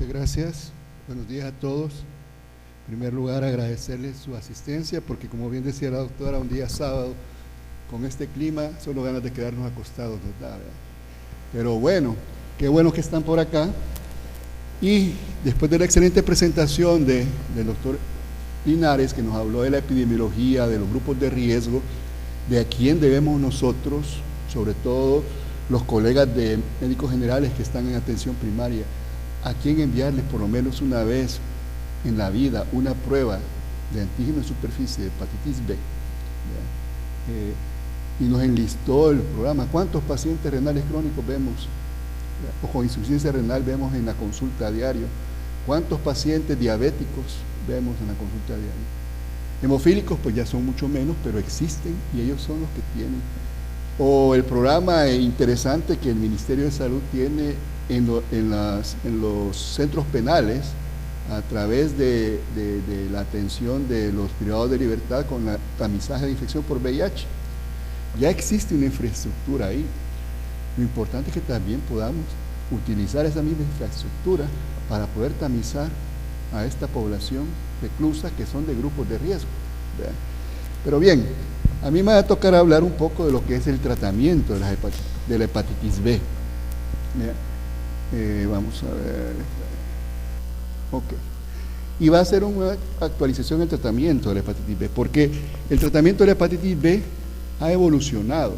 Muchas gracias. Buenos días a todos. En primer lugar, agradecerles su asistencia, porque como bien decía la doctora, un día sábado, con este clima, solo ganas de quedarnos acostados nos da, ¿verdad? Pero bueno, qué bueno que están por acá. Y después de la excelente presentación del doctor Linares, que nos habló de la epidemiología, de los grupos de riesgo, de a quién debemos nosotros, sobre todo los colegas de médicos generales que están en atención primaria, a quién enviarles por lo menos una vez en la vida una prueba de antígeno en superficie de hepatitis B. Y nos enlistó el programa. ¿Cuántos pacientes renales crónicos vemos o con insuficiencia renal vemos en la consulta a diario? ¿Cuántos pacientes diabéticos vemos en la consulta a diario? Hemofílicos pues ya son mucho menos, pero existen y ellos son los que tienen. O el programa interesante que el Ministerio de Salud tiene en los centros penales a través de la atención de los privados de libertad con la tamizaje de infección por VIH. Ya existe una infraestructura ahí. Lo importante es que también podamos utilizar esa misma infraestructura para poder tamizar a esta población reclusa que son de grupos de riesgo, ¿verdad? Pero bien, a mí me va a tocar hablar un poco de lo que es el tratamiento de la hepatitis B. Vamos a ver. Ok. Y va a ser una actualización del tratamiento de la hepatitis B, porque el tratamiento de la hepatitis B ha evolucionado.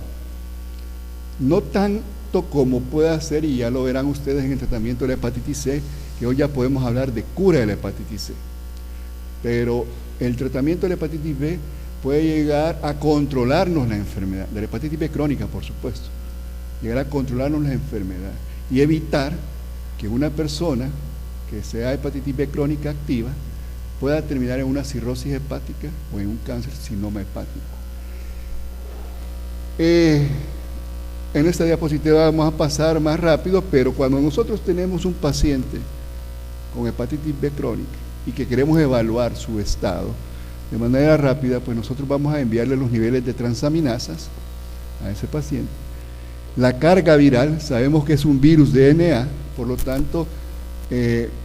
No tanto como pueda ser, y ya lo verán ustedes en el tratamiento de la hepatitis C, que hoy ya podemos hablar de cura de la hepatitis C. Pero el tratamiento de la hepatitis B puede llegar a controlarnos la enfermedad, de la hepatitis B crónica, por supuesto, llegar a controlarnos la enfermedad y evitar que una persona que sea hepatitis B crónica activa pueda terminar en una cirrosis hepática o en un cáncer sinoma hepático. En esta diapositiva vamos a pasar más rápido, pero cuando nosotros tenemos un paciente con hepatitis B crónica y que queremos evaluar su estado de manera rápida, pues nosotros vamos a enviarle los niveles de transaminasas a ese paciente. La carga viral, sabemos que es un virus DNA, por lo tanto,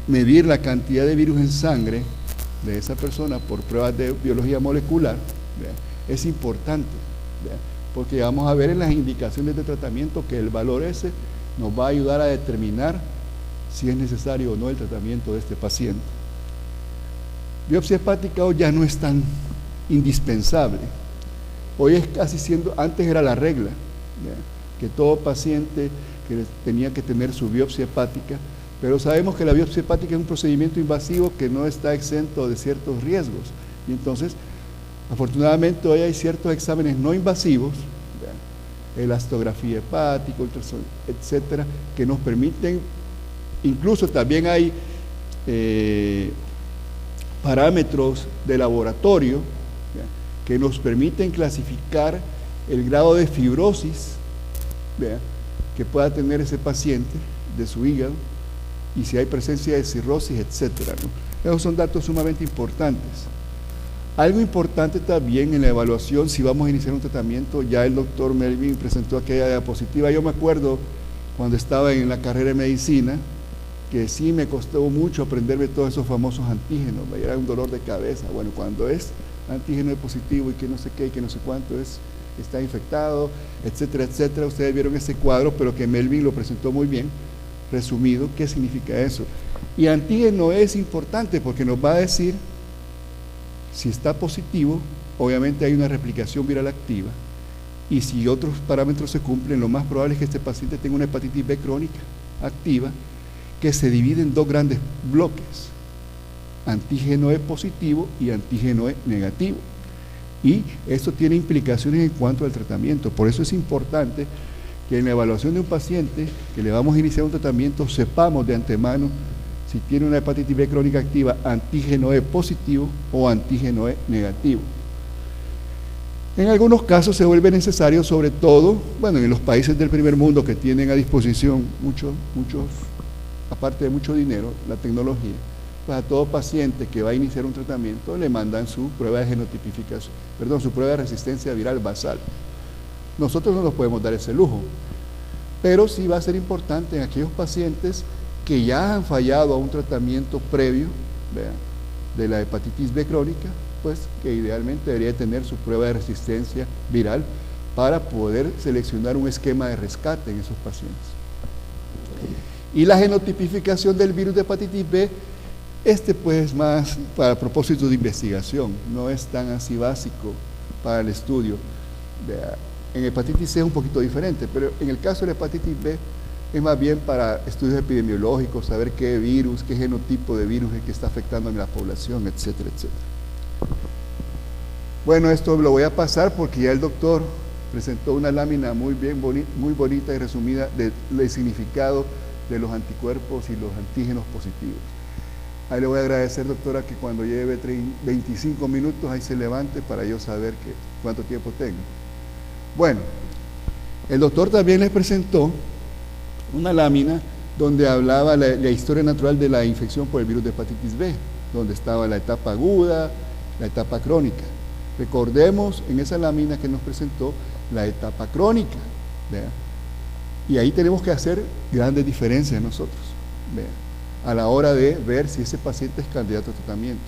medir la cantidad de virus en sangre de esa persona por pruebas de biología molecular, ¿verdad?, es importante, ¿verdad?, porque vamos a ver en las indicaciones de tratamiento que el valor ese nos va a ayudar a determinar si es necesario o no el tratamiento de este paciente. Biopsia hepática hoy ya no es tan indispensable. Hoy es casi siendo, antes era la regla, ¿verdad?, que todo paciente que tenía que tener su biopsia hepática, pero sabemos que la biopsia hepática es un procedimiento invasivo que no está exento de ciertos riesgos. Y entonces, afortunadamente hoy hay ciertos exámenes no invasivos, ¿verdad?, elastografía hepática, ultrasonido, etcétera, que nos permiten, incluso también hay parámetros de laboratorio, ¿verdad?, que nos permiten clasificar el grado de fibrosis, ¿verdad?, que pueda tener ese paciente de su hígado y si hay presencia de cirrosis, etcétera, ¿no? Esos son datos sumamente importantes. Algo importante también en la evaluación, si vamos a iniciar un tratamiento, ya el doctor Melvin presentó aquella diapositiva. Yo me acuerdo cuando estaba en la carrera de medicina, que sí me costó mucho aprenderme todos esos famosos antígenos, era un dolor de cabeza. Bueno, cuando es antígeno positivo y que no sé qué y que no sé cuánto está infectado, etcétera, etcétera. Ustedes vieron ese cuadro, pero que Melvin lo presentó muy bien, resumido, ¿qué significa eso? Y antígeno es importante porque nos va a decir si está positivo, obviamente hay una replicación viral activa, y si otros parámetros se cumplen, lo más probable es que este paciente tenga una hepatitis B crónica activa, que se divide en dos grandes bloques, antígeno E positivo y antígeno E negativo. Y esto tiene implicaciones en cuanto al tratamiento. Por eso es importante que en la evaluación de un paciente que le vamos a iniciar un tratamiento sepamos de antemano si tiene una hepatitis B crónica activa, antígeno E positivo o antígeno E negativo. En algunos casos se vuelve necesario, sobre todo, bueno, en los países del primer mundo que tienen a disposición aparte de mucho dinero, la tecnología, pues a todo paciente que va a iniciar un tratamiento le mandan su prueba de genotipificación, su prueba de resistencia viral basal. Nosotros no nos podemos dar ese lujo, pero sí va a ser importante en aquellos pacientes que ya han fallado a un tratamiento previo, ¿vea?, de la hepatitis B crónica, pues que idealmente debería tener su prueba de resistencia viral para poder seleccionar un esquema de rescate en esos pacientes. Y la genotipificación del virus de hepatitis B, pues más para propósitos de investigación, no es tan así básico para el estudio. En hepatitis C es un poquito diferente, pero en el caso de la hepatitis B es más bien para estudios epidemiológicos, saber qué virus, qué genotipo de virus es que está afectando a la población, etcétera, etcétera. Bueno, esto lo voy a pasar porque ya el doctor presentó una lámina muy bonita y resumida del significado de los anticuerpos y los antígenos positivos. Ahí le voy a agradecer, doctora, que cuando lleve 25 minutos ahí se levante para yo saber cuánto tiempo tengo. Bueno, el doctor también les presentó una lámina donde hablaba la historia natural de la infección por el virus de hepatitis B, donde estaba la etapa aguda, la etapa crónica. Recordemos en esa lámina que nos presentó la etapa crónica, ¿vea? Y ahí tenemos que hacer grandes diferencias nosotros, ¿vea?, a la hora de ver si ese paciente es candidato a tratamiento.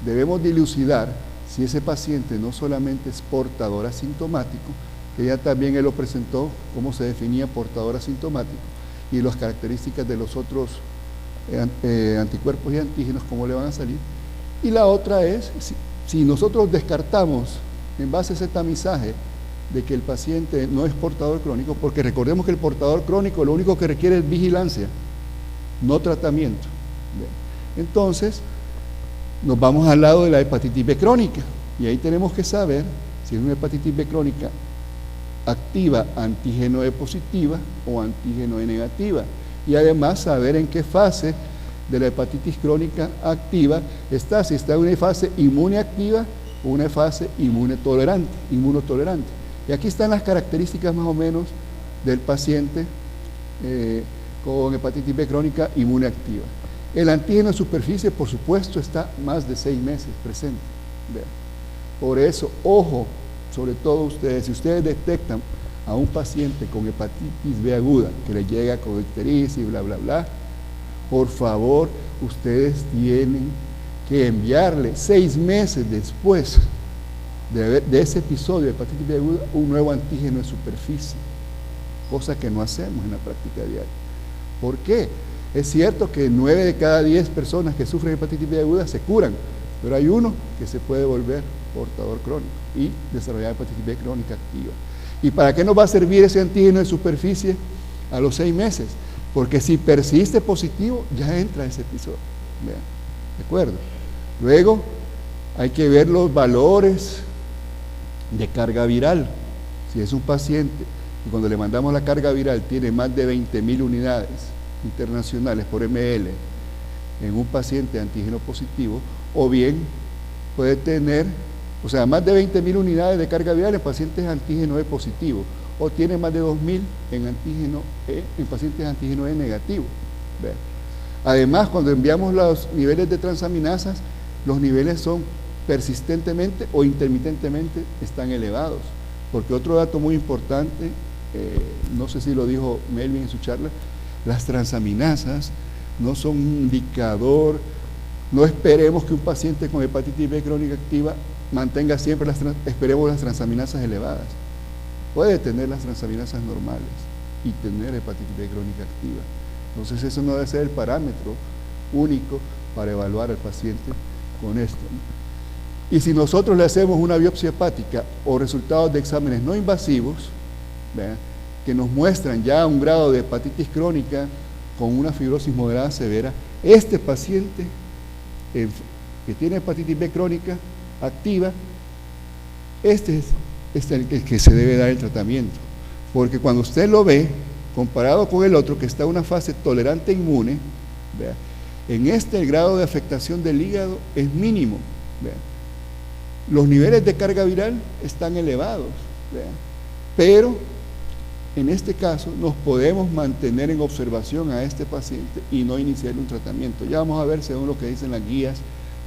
Debemos dilucidar si ese paciente no solamente es portador asintomático, que ya también él lo presentó, cómo se definía portador asintomático, y las características de los otros anticuerpos y antígenos, cómo le van a salir. Y la otra es, si nosotros descartamos, en base a ese tamizaje, de que el paciente no es portador crónico, porque recordemos que el portador crónico lo único que requiere es vigilancia, no tratamiento. Entonces, nos vamos al lado de la hepatitis B crónica, y ahí tenemos que saber si es una hepatitis B crónica activa antígeno E positiva o antígeno E negativa, y además saber en qué fase de la hepatitis crónica activa está, si está en una fase inmuneactiva o una fase inmunotolerante. Y aquí están las características más o menos del paciente con hepatitis B crónica inmuneactiva. El antígeno en superficie, por supuesto, está más de 6 meses presente. Vean. Por eso, ojo, sobre todo ustedes, si ustedes detectan a un paciente con hepatitis B aguda que le llega con ictericia y bla, bla, bla, por favor, ustedes tienen que enviarle 6 meses después de ese episodio de hepatitis B aguda un nuevo antígeno en superficie, cosa que no hacemos en la práctica diaria. ¿Por qué? Es cierto que 9 de cada 10 personas que sufren hepatitis B aguda se curan, pero hay uno que se puede volver portador crónico y desarrollar hepatitis B crónica activa. ¿Y para qué nos va a servir ese antígeno en superficie a los 6 meses? Porque si persiste positivo, ya entra ese episodio. Vean, ¿de acuerdo? Luego, hay que ver los valores de carga viral. Si es un paciente y cuando le mandamos la carga viral tiene más de 20.000 unidades internacionales por ml en un paciente antígeno positivo, o bien puede tener, o sea, más de 20.000 unidades de carga viral en pacientes antígeno E positivo, o tiene más de 2.000 en antígeno E, en pacientes antígeno E negativo. Vean. Además, cuando enviamos los niveles de transaminasas, los niveles son persistentemente o intermitentemente están elevados, porque otro dato muy importante, no sé si lo dijo Melvin en su charla, las transaminasas no son un indicador. No esperemos que un paciente con hepatitis B crónica activa mantenga siempre esperemos las transaminasas elevadas. Puede tener las transaminasas normales y tener hepatitis B crónica activa. Entonces eso no debe ser el parámetro único para evaluar al paciente con esto, ¿no? Y si nosotros le hacemos una biopsia hepática o resultados de exámenes no invasivos, ¿verdad?, que nos muestran ya un grado de hepatitis crónica con una fibrosis moderada severa, este paciente que tiene hepatitis B crónica activa, este es el que se debe dar el tratamiento, porque cuando usted lo ve, comparado con el otro que está en una fase tolerante inmune, ¿verdad?, en el grado de afectación del hígado es mínimo, ¿verdad?, los niveles de carga viral están elevados, ¿verdad?, pero en este caso nos podemos mantener en observación a este paciente y no iniciar un tratamiento. Ya vamos a ver según lo que dicen las guías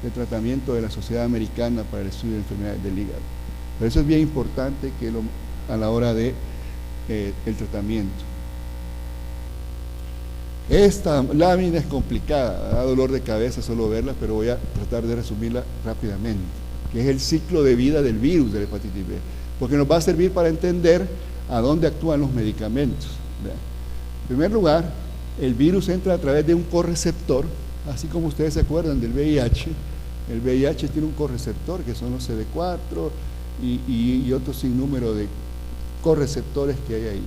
de tratamiento de la Sociedad Americana para el Estudio de Enfermedades del Hígado. Pero eso es bien importante que a la hora de el tratamiento. Esta lámina es complicada, da dolor de cabeza solo verla, pero voy a tratar de resumirla rápidamente, que es el ciclo de vida del virus de la hepatitis B, porque nos va a servir para entender a dónde actúan los medicamentos. En primer lugar, el virus entra a través de un correceptor, así como ustedes se acuerdan del VIH. El VIH tiene un correceptor, que son los CD4 y otro sinnúmero de correceptores que hay ahí.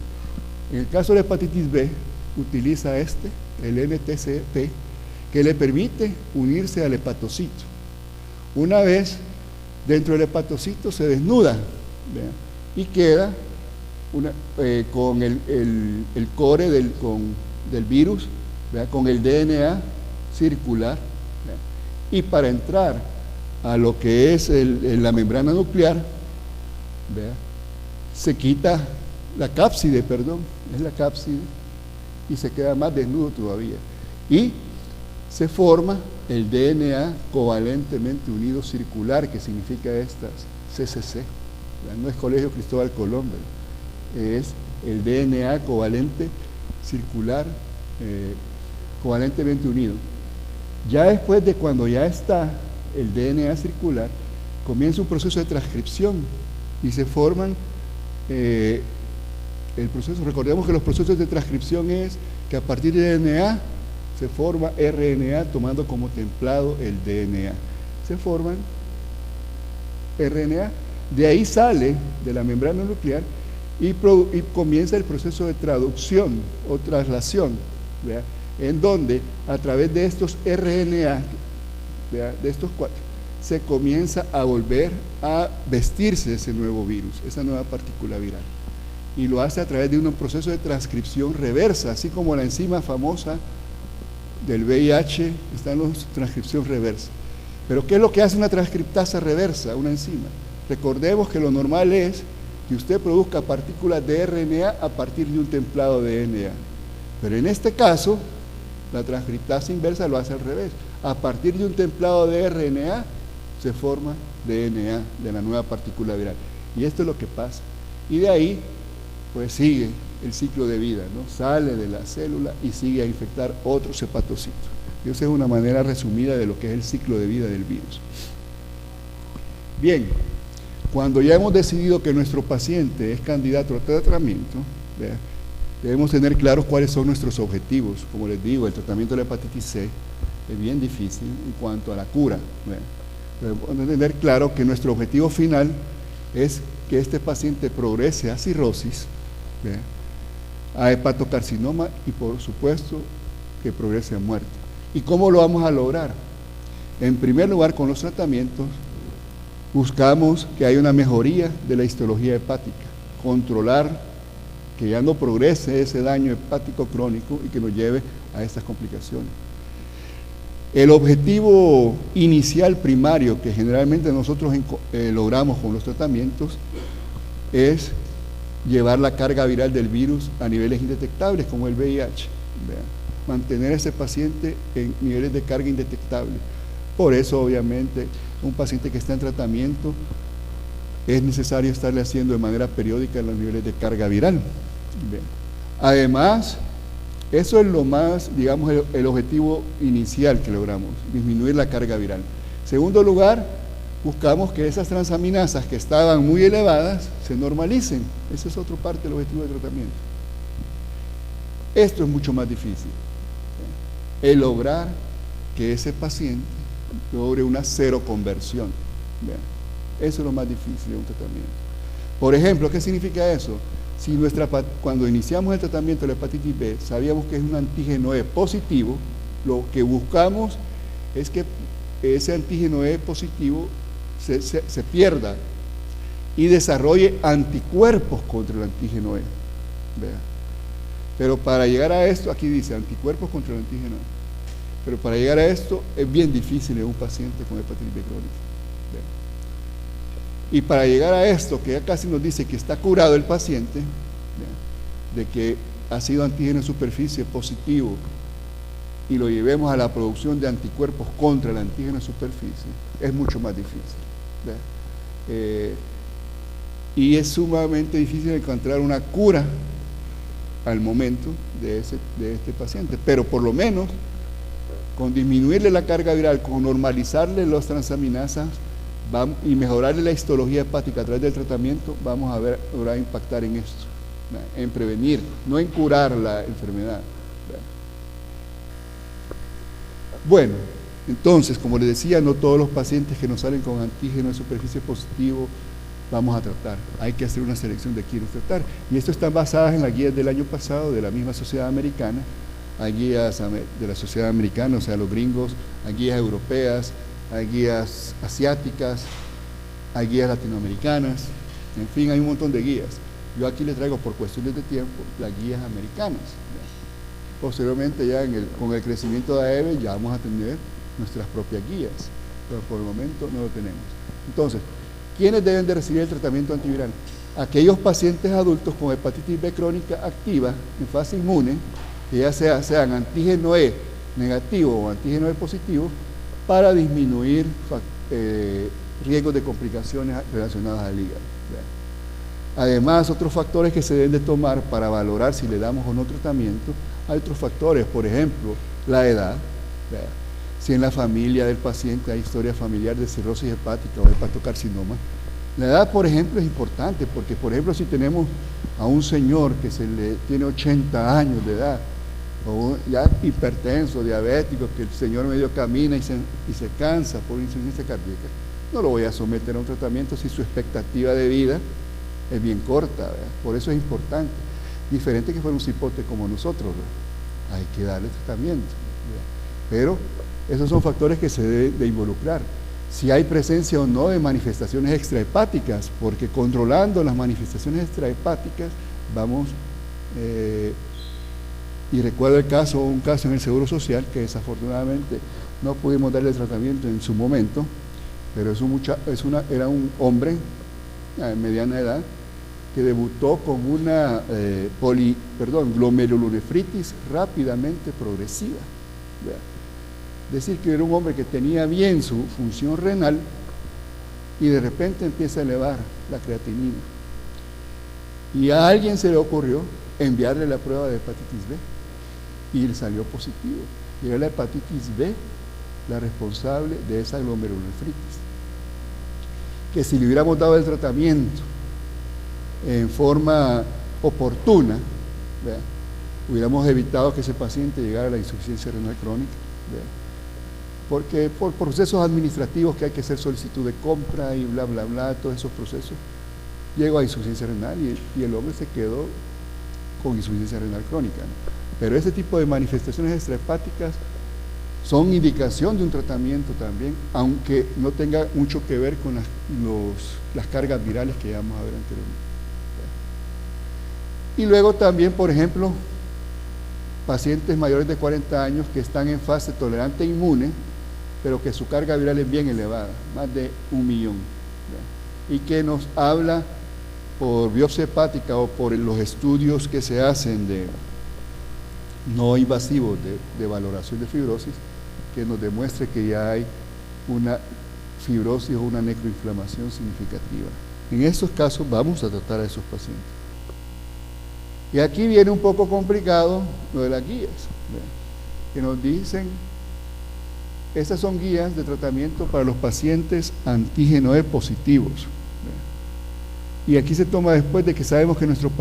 En el caso de la hepatitis B, utiliza el NTCP, que le permite unirse al hepatocito. Una vez dentro del hepatocito se desnuda, ¿vean? Y queda con el core del virus, ¿vean? Con el DNA circular, ¿vean? Y para entrar a lo que es la membrana nuclear, ¿vean? Se quita la cápside, es la cápside, y se queda más desnudo todavía. Y se forma el DNA covalentemente unido circular, que significa estas CCC. No es Colegio Cristóbal Colón, es el DNA covalente circular, covalentemente unido. Ya después de cuando ya está el DNA circular, comienza un proceso de transcripción y se forman el proceso. Recordemos que los procesos de transcripción es que a partir de DNA se forma RNA tomando como templado el DNA. Se forman RNA, de ahí sale de la membrana nuclear y comienza el proceso de traducción o traslación, ¿verdad? En donde a través de estos RNA, ¿verdad? De estos cuatro, se comienza a volver a vestirse ese nuevo virus, esa nueva partícula viral. Y lo hace a través de un proceso de transcripción reversa, así como la enzima famosa del VIH está en la transcripción reversa. Pero ¿qué es lo que hace una transcriptasa reversa, una enzima? Recordemos que lo normal es que usted produzca partículas de RNA a partir de un templado de DNA. Pero en este caso, la transcriptasa inversa lo hace al revés. A partir de un templado de RNA se forma DNA de la nueva partícula viral. Y esto es lo que pasa. Y de ahí pues sigue el ciclo de vida, ¿no? Sale de la célula y sigue a infectar otros hepatocitos. Y esa es una manera resumida de lo que es el ciclo de vida del virus. Bien, cuando ya hemos decidido que nuestro paciente es candidato a tratamiento, ¿verdad? Debemos tener claros cuáles son nuestros objetivos. Como les digo, el tratamiento de la hepatitis C es bien difícil en cuanto a la cura, ¿verdad? Debemos tener claro que nuestro objetivo final es que este paciente progrese a cirrosis, ¿verdad? A hepatocarcinoma y por supuesto que progrese a muerte. ¿Y cómo lo vamos a lograr? En primer lugar, con los tratamientos buscamos que haya una mejoría de la histología hepática, controlar que ya no progrese ese daño hepático crónico y que nos lleve a estas complicaciones. El objetivo inicial primario que generalmente nosotros logramos con los tratamientos es llevar la carga viral del virus a niveles indetectables como el VIH. Vean, mantener a ese paciente en niveles de carga indetectable. Por eso, obviamente, un paciente que está en tratamiento es necesario estarle haciendo de manera periódica los niveles de carga viral. Vean. Además, eso es lo más, digamos, el objetivo inicial que logramos, disminuir la carga viral. Segundo lugar, buscamos que esas transaminasas que estaban muy elevadas se normalicen. Esa es otra parte del objetivo de tratamiento. Esto es mucho más difícil. El lograr que ese paciente logre una cero conversión. Eso es lo más difícil de un tratamiento. Por ejemplo, ¿qué significa eso? Si cuando iniciamos el tratamiento de la hepatitis B sabíamos que es un antígeno E positivo, lo que buscamos es que ese antígeno E positivo se pierda y desarrolle anticuerpos contra el antígeno E. Vea. Pero para llegar a esto, aquí dice anticuerpos contra el antígeno E. Pero para llegar a esto es bien difícil en un paciente con hepatitis B crónica. Vea. Y para llegar a esto, que ya casi nos dice que está curado el paciente, ¿ya? De que ha sido antígeno en superficie positivo y lo llevemos a la producción de anticuerpos contra el antígeno en superficie, es mucho más difícil. Y es sumamente difícil encontrar una cura al momento de este paciente, pero por lo menos con disminuirle la carga viral, con normalizarle las transaminasas y mejorarle la histología hepática a través del tratamiento, vamos a lograr impactar en esto, en prevenir, no en curar la enfermedad. Bueno, entonces, como les decía, no todos los pacientes que nos salen con antígeno de superficie positivo vamos a tratar. Hay que hacer una selección de quienes tratar. Y esto está basado en las guías del año pasado de la misma sociedad americana. Hay guías de la sociedad americana, o sea, los gringos, hay guías europeas, hay guías asiáticas, hay guías latinoamericanas, en fin, hay un montón de guías. Yo aquí les traigo por cuestiones de tiempo las guías americanas. Posteriormente ya con el crecimiento de AEBE ya vamos a tener nuestras propias guías, pero por el momento no lo tenemos. Entonces, ¿quiénes deben de recibir el tratamiento antiviral? Aquellos pacientes adultos con hepatitis B crónica activa en fase inmune, que ya sean antígeno E negativo o antígeno E positivo, para disminuir riesgos de complicaciones relacionadas al hígado. Además, otros factores que se deben de tomar para valorar si le damos o no tratamiento, hay otros factores, por ejemplo, la edad. Si en la familia del paciente hay historia familiar de cirrosis hepática o hepatocarcinoma, la edad, por ejemplo, es importante, porque, por ejemplo, si tenemos a un señor que tiene 80 años de edad, o ya hipertenso, diabético, que el señor medio camina y se cansa por insuficiencia cardíaca, no lo voy a someter a un tratamiento si su expectativa de vida es bien corta, ¿verdad? Por eso es importante. Diferente que fuera un cipote como nosotros, ¿verdad? Hay que darle tratamiento, ¿verdad? Pero esos son factores que se deben de involucrar. Si hay presencia o no de manifestaciones extrahepáticas, porque controlando las manifestaciones extrahepáticas vamos, y recuerdo un caso en el Seguro Social que desafortunadamente no pudimos darle tratamiento en su momento, pero era un hombre de mediana edad que debutó con una glomerulonefritis rápidamente progresiva, ¿verdad? Es decir, que era un hombre que tenía bien su función renal y de repente empieza a elevar la creatinina. Y a alguien se le ocurrió enviarle la prueba de hepatitis B y le salió positivo. Y era la hepatitis B la responsable de esa glomerulonefritis. Que si le hubiéramos dado el tratamiento en forma oportuna, ¿verdad?, hubiéramos evitado que ese paciente llegara a la insuficiencia renal crónica, ¿verdad?, porque por procesos administrativos que hay que hacer solicitud de compra y bla, bla, bla, todos esos procesos, llegó a insuficiencia renal y el hombre se quedó con insuficiencia renal crónica, ¿no? Pero ese tipo de manifestaciones extrahepáticas son indicación de un tratamiento también, aunque no tenga mucho que ver con las cargas virales que ya vamos a ver anteriormente. Y luego también, por ejemplo, pacientes mayores de 40 años que están en fase tolerante inmune, pero que su carga viral es bien elevada, más de 1 millón, ¿verdad?, y que nos habla por biopsia hepática o por los estudios que se hacen de no invasivos de valoración de fibrosis, que nos demuestre que ya hay una fibrosis o una necroinflamación significativa. En estos casos vamos a tratar a esos pacientes. Y aquí viene un poco complicado lo de las guías, ¿verdad?, que nos dicen, estas son guías de tratamiento para los pacientes antígeno E positivos, ¿verdad?, y aquí se toma después de que sabemos que nuestro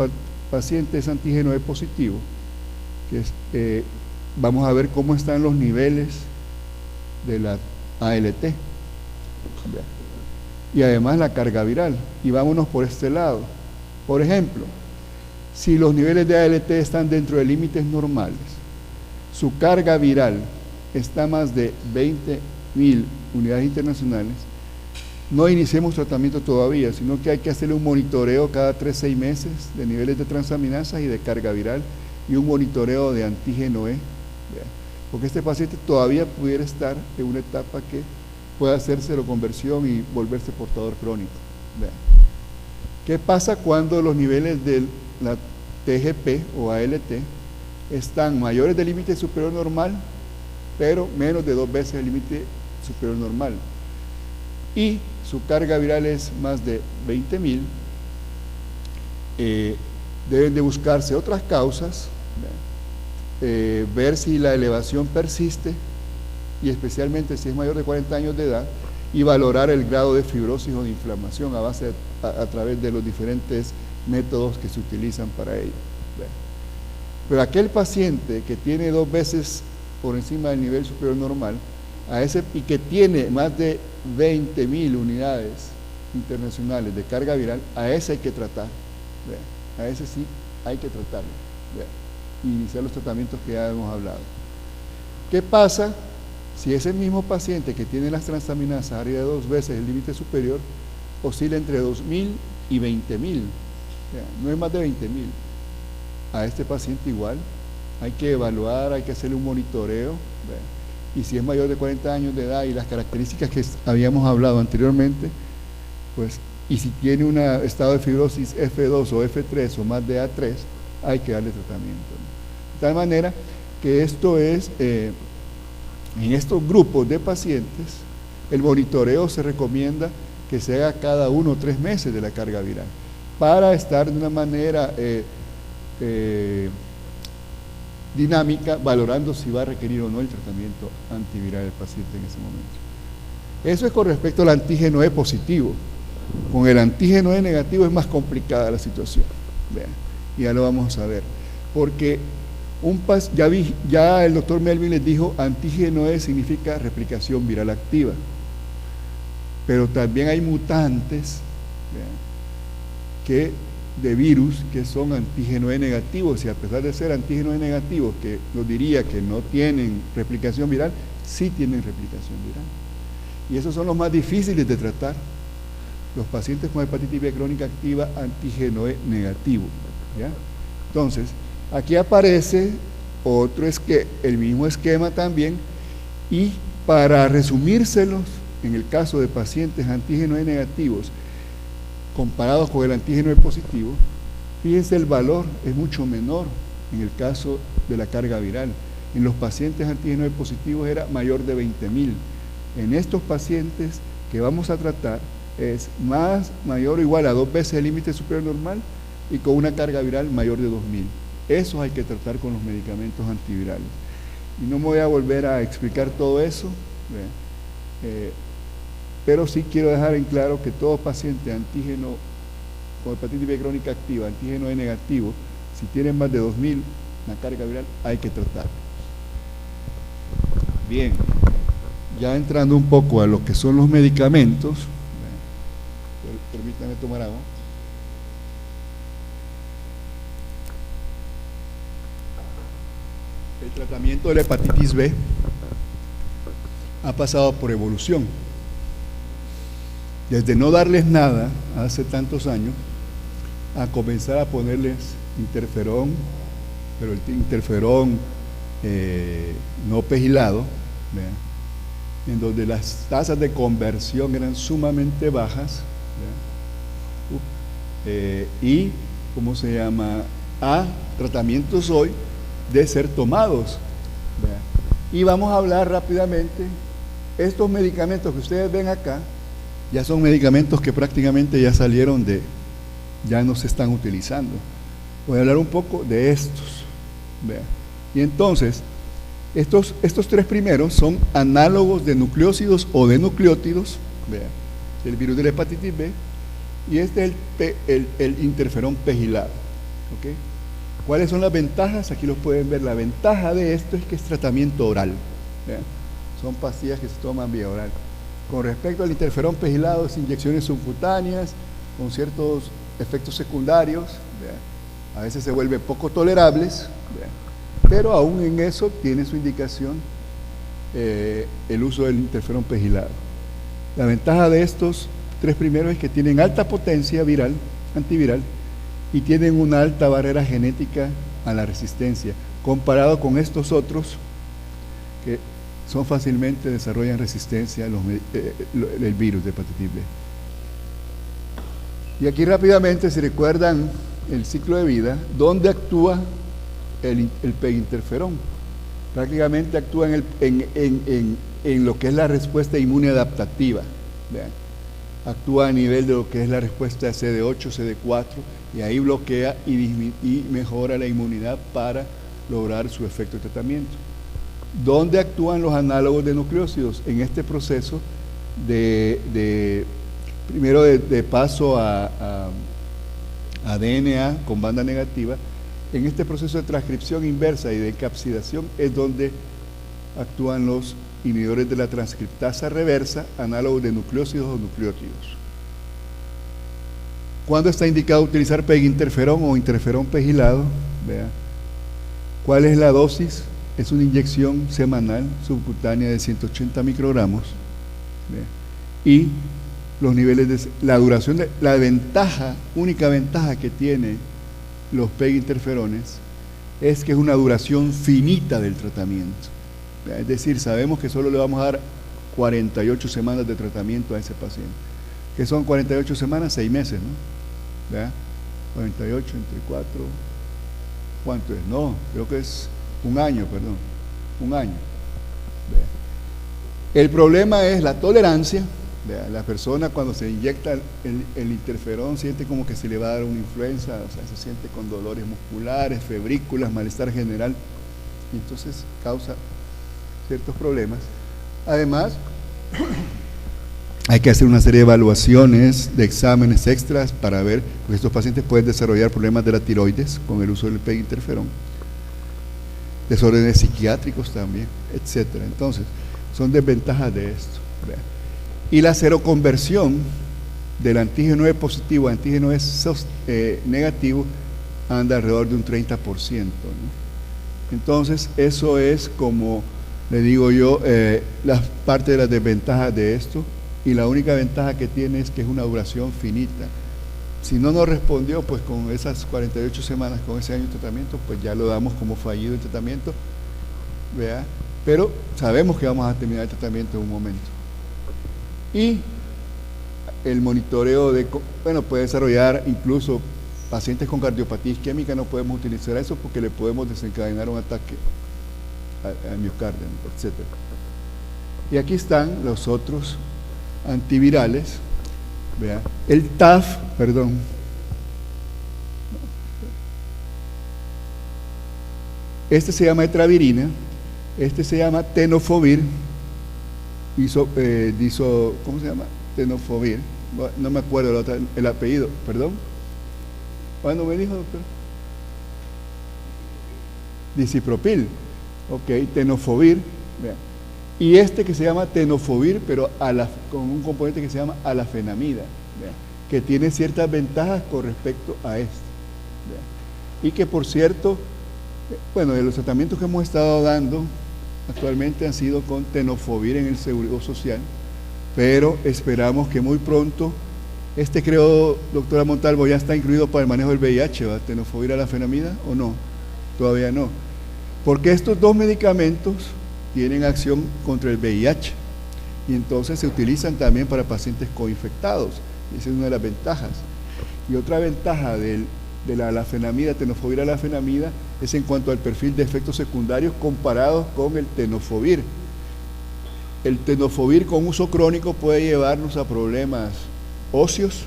paciente es antígeno E positivo, que vamos a ver cómo están los niveles de la ALT, ¿verdad?, y además la carga viral. Y vámonos por este lado. Por ejemplo, si los niveles de ALT están dentro de límites normales, su carga viral está más de 20.000 unidades internacionales, no iniciemos tratamiento todavía, sino que hay que hacerle un monitoreo cada 3-6 meses de niveles de transaminasas y de carga viral y un monitoreo de antígeno E, ¿verdad?, porque este paciente todavía pudiera estar en una etapa que pueda hacer seroconversión y volverse portador crónico, ¿verdad? ¿Qué pasa cuando los niveles de la TGP o ALT están mayores del límite superior normal, pero menos de 2 veces el límite superior normal, y su carga viral es más de 20.000? deben de buscarse otras causas, ver si la elevación persiste, y especialmente si es mayor de 40 años de edad, y valorar el grado de fibrosis o de inflamación a través de los diferentes métodos que se utilizan para ello. Pero aquel paciente que tiene 2 veces por encima del nivel superior normal, y que tiene más de 20.000 unidades internacionales de carga viral, a ese hay que tratar, a ese sí hay que tratarlo, y iniciar los tratamientos que ya hemos hablado. ¿Qué pasa si ese mismo paciente que tiene las transaminasas arriba de 2 veces el límite superior oscila entre 2.000 y 20.000? No es más de 20.000. A este paciente igual hay que evaluar, hay que hacerle un monitoreo, y si es mayor de 40 años de edad y las características que habíamos hablado anteriormente, pues, y si tiene un estado de fibrosis F2 o F3 o más de A3, hay que darle tratamiento, ¿no? De tal manera que esto es, en estos grupos de pacientes, el monitoreo se recomienda que se haga cada 1 o 3 meses de la carga viral, para estar de una manera dinámica, valorando si va a requerir o no el tratamiento antiviral del paciente en ese momento. Eso es con respecto al antígeno E positivo. Con el antígeno E negativo es más complicada la situación. Vean, ya lo vamos a ver. Porque ya el doctor Melvin les dijo, antígeno E significa replicación viral activa. Pero también hay mutantes, vean, de virus que son antígeno E negativos, y a pesar de ser antígeno E negativos, que nos diría que no tienen replicación viral, sí tienen replicación viral. Y esos son los más difíciles de tratar, los pacientes con hepatitis B crónica activa antígeno E negativo, ¿ya? Entonces, aquí aparece el mismo esquema también, y para resumírselos, en el caso de pacientes antígeno E negativos, comparados con el antígeno E positivo, fíjense, el valor es mucho menor en el caso de la carga viral. En los pacientes antígeno E positivos era mayor de 20.000. En estos pacientes que vamos a tratar es mayor o igual a 2 veces el límite superior normal, y con una carga viral mayor de 2.000. Eso hay que tratar con los medicamentos antivirales. Y no me voy a volver a explicar todo eso, pero sí quiero dejar en claro que todo paciente antígeno con hepatitis B crónica activa, antígeno E negativo, si tienen más de 2.000 la carga viral, hay que tratarlo. Bien, ya entrando un poco a lo que son los medicamentos, permítanme tomar agua. El tratamiento de la hepatitis B ha pasado por evolución. Desde no darles nada hace tantos años, a comenzar a ponerles interferón, pero el interferón no pegilado, en donde las tasas de conversión eran sumamente bajas, y, ¿cómo se llama?, a tratamientos hoy de ser tomados. Y vamos a hablar rápidamente. Estos medicamentos que ustedes ven acá ya son medicamentos que prácticamente ya salieron ya no se están utilizando. Voy a hablar un poco de estos. Y entonces, estos 3 primeros son análogos de nucleósidos o de nucleótidos, del virus de la hepatitis B, y este es el interferón pegilado. ¿Okay? ¿Cuáles son las ventajas? Aquí los pueden ver. La ventaja de esto es que es tratamiento oral. Son pastillas que se toman vía oral. Con respecto al interferón pegilado, es inyecciones subcutáneas con ciertos efectos secundarios, a veces se vuelven poco tolerables, pero aún en eso tiene su indicación el uso del interferón pegilado. La ventaja de estos 3 primeros es que tienen alta potencia viral, antiviral, y tienen una alta barrera genética a la resistencia, comparado con estos otros que fácilmente desarrollan resistencia el virus de hepatitis B. Y aquí rápidamente, si recuerdan el ciclo de vida, ¿dónde actúa el peginterferón? Prácticamente actúa en lo que es la respuesta inmune adaptativa. Actúa a nivel de lo que es la respuesta CD8, CD4, y ahí bloquea y mejora la inmunidad para lograr su efecto de tratamiento. ¿Dónde actúan los análogos de nucleósidos? En este proceso primero de paso a DNA con banda negativa. En este proceso de transcripción inversa y de encapsidación es donde actúan los inhibidores de la transcriptasa reversa, análogos de nucleósidos o nucleótidos. ¿Cuándo está indicado utilizar peginterferón o interferón pegilado? Vea. ¿Cuál es la dosis? Es una inyección semanal subcutánea de 180 microgramos. Vea. Y los niveles de la duración de la única ventaja que tiene los peginterferones es que es una duración finita del tratamiento. ¿Vea? Es decir, sabemos que solo le vamos a dar 48 semanas de tratamiento a ese paciente. ¿Qué son 48 semanas? 6 meses, ¿no? ¿Vea? 48 entre 4, ¿cuánto es? No, creo que es un año, perdón, un año. ¿Vea? El problema es la tolerancia. ¿Vea? La persona cuando se inyecta el interferón siente como que se le va a dar una influenza, o sea, se siente con dolores musculares, febrículas, malestar general, y entonces causa ciertos problemas. Además, hay que hacer una serie de evaluaciones, de exámenes extras para ver, porque estos pacientes pueden desarrollar problemas de la tiroides con el uso del peginterferón, desórdenes psiquiátricos también, etcétera. Entonces, son desventajas de esto. ¿Vea? Y la seroconversión del antígeno E positivo a antígeno E negativo anda alrededor de un 30%, ¿no? Entonces, eso es como le digo yo, la parte de las desventajas de esto, y la única ventaja que tiene es que es una duración finita. Si no nos respondió, pues con esas 48 semanas, con ese año de tratamiento, pues ya lo damos como fallido el tratamiento, ¿vea? Pero sabemos que vamos a terminar el tratamiento en un momento. Y el monitoreo puede desarrollar incluso pacientes con cardiopatía isquémica, no podemos utilizar eso porque le podemos desencadenar un ataque al miocardio, etc. Y aquí están los otros antivirales. Vea, el TAF, perdón, este se llama etravirina, este se llama tenofovir, ¿cómo se llama? Tenofovir, no me acuerdo el apellido, perdón. ¿Cuándo me dijo, doctor? Disipropil, ok, tenofovir, vea. Y este que se llama tenofovir, pero con un componente que se llama alafenamida, ¿vea? Que tiene ciertas ventajas con respecto a este, ¿vea? Y que, por cierto, bueno, de los tratamientos que hemos estado dando actualmente han sido con tenofovir en el Seguro Social, pero esperamos que muy pronto, creo, doctora Montalvo, ya está incluido para el manejo del VIH, ¿va? Tenofovir alafenamida, ¿o no? Todavía no, porque estos dos medicamentos tienen acción contra el VIH y entonces se utilizan también para pacientes coinfectados. Esa es una de las ventajas. Y otra ventaja de la alafenamida, tenofovir alafenamida, es en cuanto al perfil de efectos secundarios comparados con el tenofovir. El tenofovir con uso crónico puede llevarnos a problemas óseos,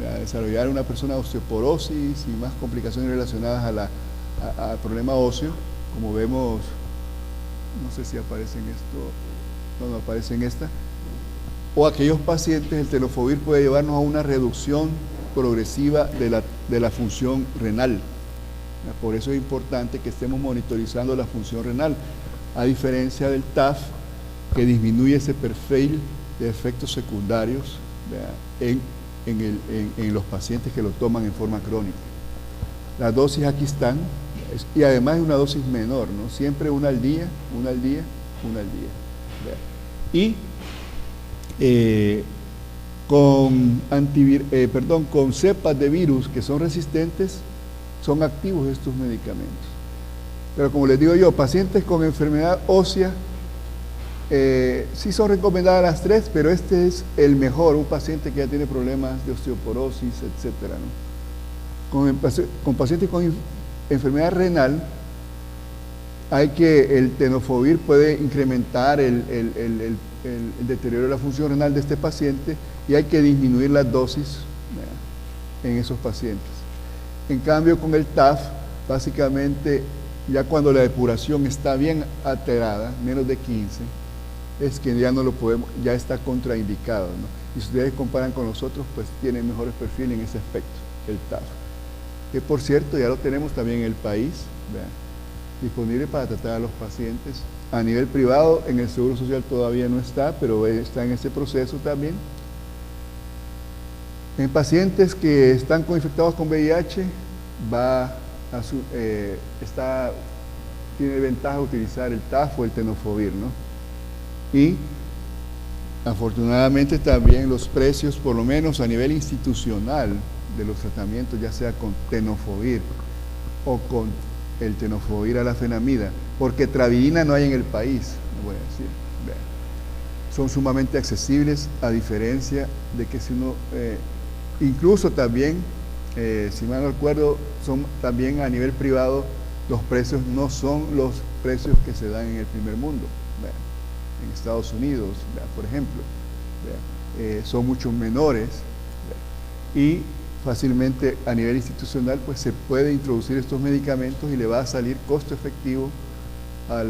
a desarrollar una persona osteoporosis y más complicaciones relacionadas al problema óseo, como vemos. No sé si aparece en esto, no aparece en esta. O aquellos pacientes, el tenofovir puede llevarnos a una reducción progresiva de la función renal. Por eso es importante que estemos monitorizando la función renal, a diferencia del TAF, que disminuye ese perfil de efectos secundarios en los pacientes que lo toman en forma crónica. Las dosis aquí están. Y además es una dosis menor, ¿no? Siempre una al día. Y con cepas de virus que son resistentes, son activos estos medicamentos. Pero como les digo yo, pacientes con enfermedad ósea, sí son recomendadas las 3, pero este es el mejor, un paciente que ya tiene problemas de osteoporosis, etcétera, ¿no? Con pacientes con enfermedad renal, el tenofovir puede incrementar el deterioro de la función renal de este paciente y hay que disminuir las dosis en esos pacientes. En cambio, con el TAF, básicamente, ya cuando la depuración está bien alterada, menos de 15, es que ya no lo podemos, ya está contraindicado, ¿no? Y si ustedes comparan con nosotros, pues tiene mejores perfiles en ese aspecto, el TAF. Que por cierto, ya lo tenemos también en el país, ¿vean? Disponible para tratar a los pacientes. A nivel privado, en el Seguro Social todavía no está, pero está en ese proceso también. En pacientes que están infectados con VIH, tiene ventaja utilizar el TAF o el tenofovir, ¿no? Y afortunadamente también los precios, por lo menos a nivel institucional, de los tratamientos, ya sea con tenofovir o con el tenofovir alafenamida, porque travivina no hay en el país, no voy a decir, vean, son sumamente accesibles, a diferencia de que si uno, incluso también, si mal no recuerdo, son también a nivel privado, los precios no son los precios que se dan en el primer mundo, vean, en Estados Unidos, vean, por ejemplo, vean, son mucho menores, vean, y fácilmente a nivel institucional pues se puede introducir estos medicamentos y le va a salir costo efectivo a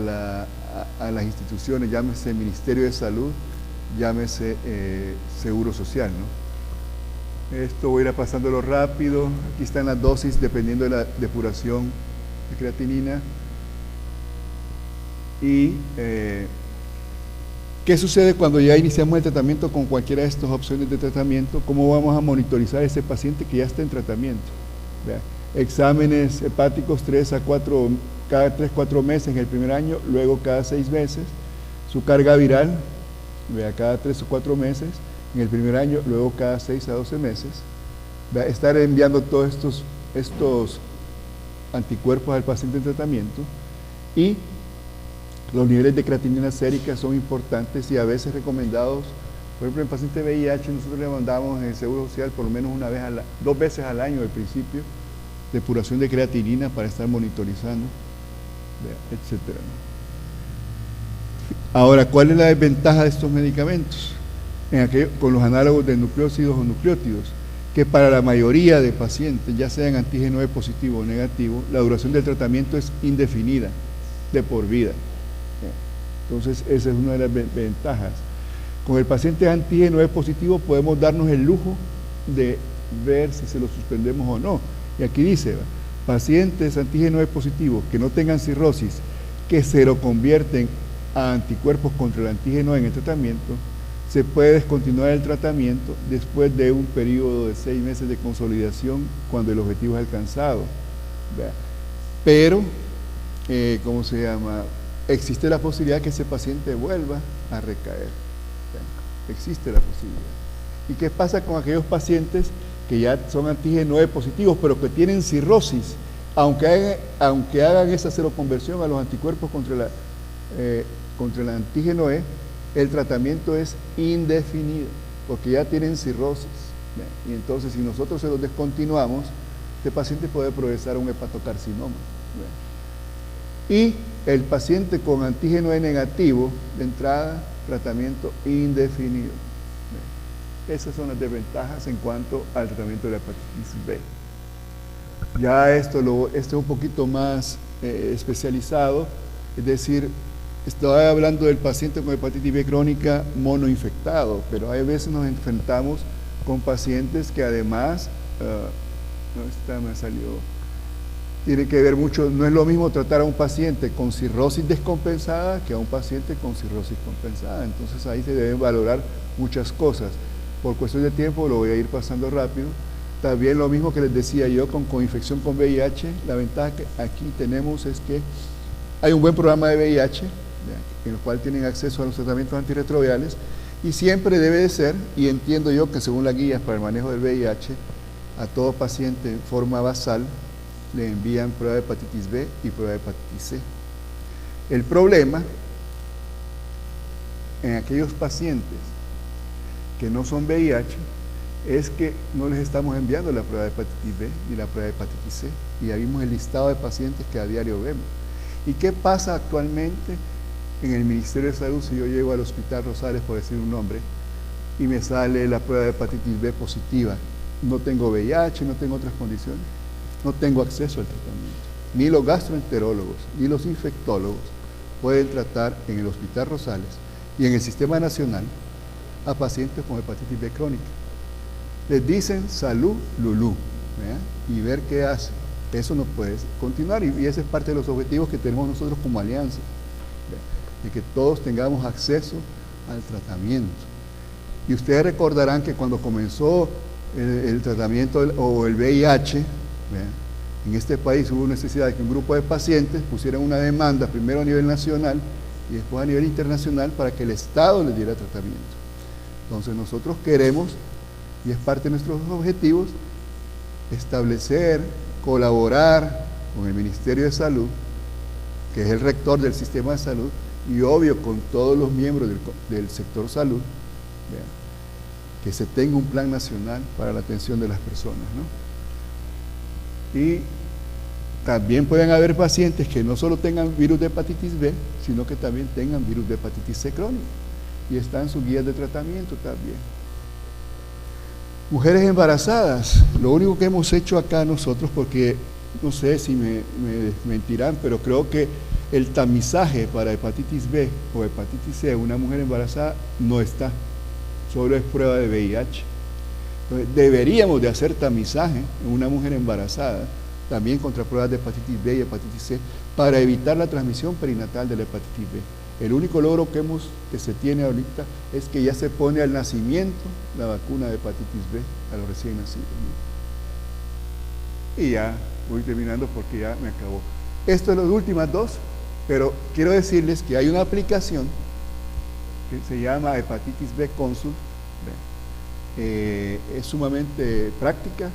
las instituciones, llámese Ministerio de Salud, llámese Seguro Social, ¿no? Esto voy a ir pasándolo rápido. Aquí están las dosis dependiendo de la depuración de creatinina. Y ¿qué sucede cuando ya iniciamos el tratamiento con cualquiera de estas opciones de tratamiento? ¿Cómo vamos a monitorizar a ese paciente que ya está en tratamiento? Vea, exámenes hepáticos cada 3-4 meses en el primer año, luego cada 6 meses. Su carga viral, vea, cada 3 o 4 meses en el primer año, luego cada 6 a 12 meses. Vea, estar enviando todos estos anticuerpos al paciente en tratamiento. Y los niveles de creatinina sérica son importantes y a veces recomendados. Por ejemplo, en paciente VIH nosotros le mandamos en el Seguro Social por lo menos 2 veces al año al principio, depuración de creatinina para estar monitorizando, etc. Ahora, ¿cuál es la desventaja de estos medicamentos? Con los análogos de nucleócidos o nucleótidos, que para la mayoría de pacientes, ya sean antígeno E positivo o negativo, la duración del tratamiento es indefinida, de por vida. Entonces, esa es una de las ventajas. Con el paciente antígeno E positivo podemos darnos el lujo de ver si se lo suspendemos o no. Y aquí dice, pacientes antígeno E positivo que no tengan cirrosis, que se lo convierten a anticuerpos contra el antígeno en el tratamiento, se puede descontinuar el tratamiento después de un periodo de 6 meses de consolidación cuando el objetivo es alcanzado. Pero, ¿cómo se llama? Existe la posibilidad que ese paciente vuelva a recaer. Existe la posibilidad. ¿Y qué pasa con aquellos pacientes que ya son antígeno E positivos, pero que tienen cirrosis? Aunque hagan esa seroconversión a los anticuerpos contra el antígeno E, el tratamiento es indefinido, porque ya tienen cirrosis. Y entonces, si nosotros se los descontinuamos, este paciente puede progresar a un hepatocarcinoma. Y el paciente con antígeno E negativo, de entrada, tratamiento indefinido. Esas son las desventajas en cuanto al tratamiento de la hepatitis B. Ya esto es un poquito más especializado, es decir, estoy hablando del paciente con hepatitis B crónica monoinfectado, pero hay veces nos enfrentamos con pacientes que además, tiene que ver mucho, no es lo mismo tratar a un paciente con cirrosis descompensada que a un paciente con cirrosis compensada. Entonces ahí se deben valorar muchas cosas. Por cuestión de tiempo lo voy a ir pasando rápido. También lo mismo que les decía yo con infección con VIH, la ventaja que aquí tenemos es que hay un buen programa de VIH, en el cual tienen acceso a los tratamientos antirretrovirales, y siempre debe de ser, y entiendo yo que según las guías para el manejo del VIH, a todo paciente en forma basal le envían prueba de hepatitis B y prueba de hepatitis C. El problema en aquellos pacientes que no son VIH es que no les estamos enviando la prueba de hepatitis B ni la prueba de hepatitis C, y ya vimos el listado de pacientes que a diario vemos. ¿Y qué pasa actualmente en el Ministerio de Salud si yo llego al Hospital Rosales, por decir un nombre, y me sale la prueba de hepatitis B positiva? No tengo VIH, no tengo otras condiciones. no tengo acceso al tratamiento. Ni los gastroenterólogos, ni los infectólogos pueden tratar en el Hospital Rosales y en el Sistema Nacional a pacientes con hepatitis B crónica. Les dicen salud, lulú, ¿verdad? Y ver qué hacen. Eso no puede continuar, y ese es parte de los objetivos que tenemos nosotros como alianza, ¿verdad? De que todos tengamos acceso al tratamiento. Y ustedes recordarán que cuando comenzó el tratamiento o el VIH, ¿verdad?, en este país hubo necesidad de que un grupo de pacientes pusieran una demanda, primero a nivel nacional y después a nivel internacional, para que el Estado les diera tratamiento. Entonces nosotros queremos, y es parte de nuestros objetivos, establecer, colaborar con el Ministerio de Salud, que es el rector del sistema de salud, y obvio con todos los miembros del sector salud, ¿verdad?, que se tenga un plan nacional para la atención de las personas, ¿no? Y también pueden haber pacientes que no solo tengan virus de hepatitis B, sino que también tengan virus de hepatitis C crónica, y está en sus guías de tratamiento también. Mujeres embarazadas, lo único que hemos hecho acá nosotros, porque no sé si me mentirán, pero creo que el tamizaje para hepatitis B o hepatitis C en una mujer embarazada no está, solo es prueba de VIH. Entonces, deberíamos de hacer tamizaje en una mujer embarazada, también contra pruebas de hepatitis B y hepatitis C, para evitar la transmisión perinatal de la hepatitis B. El único logro que se tiene ahorita es que ya se pone al nacimiento la vacuna de hepatitis B a los recién nacidos, ¿no? Y ya voy terminando porque ya me acabó. Esto es las últimas dos, pero quiero decirles que hay una aplicación que se llama Hepatitis B Consult. Es sumamente práctica.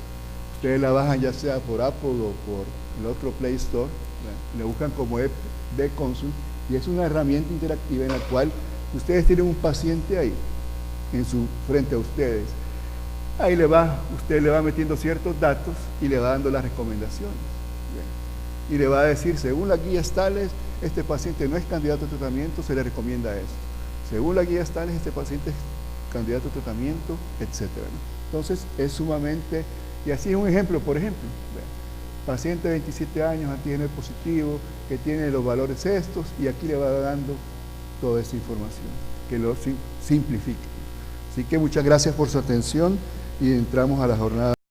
Ustedes la bajan ya sea por Apple o por el otro Play Store, ¿verdad? Le buscan como B Consult, y es una herramienta interactiva en la cual ustedes tienen un paciente ahí, frente a ustedes. Ahí usted le va metiendo ciertos datos y le va dando las recomendaciones, ¿verdad? Y le va a decir, según las guías tales, este paciente no es candidato a tratamiento, se le recomienda esto. Según las guías tales, este paciente es candidato a tratamiento, etcétera, ¿no? Entonces es sumamente, y así es un ejemplo, por ejemplo, ¿verdad?, paciente de 27 años, antígeno positivo, que tiene los valores estos, y aquí le va dando toda esa información, que lo simplifique. Así que muchas gracias por su atención, y entramos a la jornada.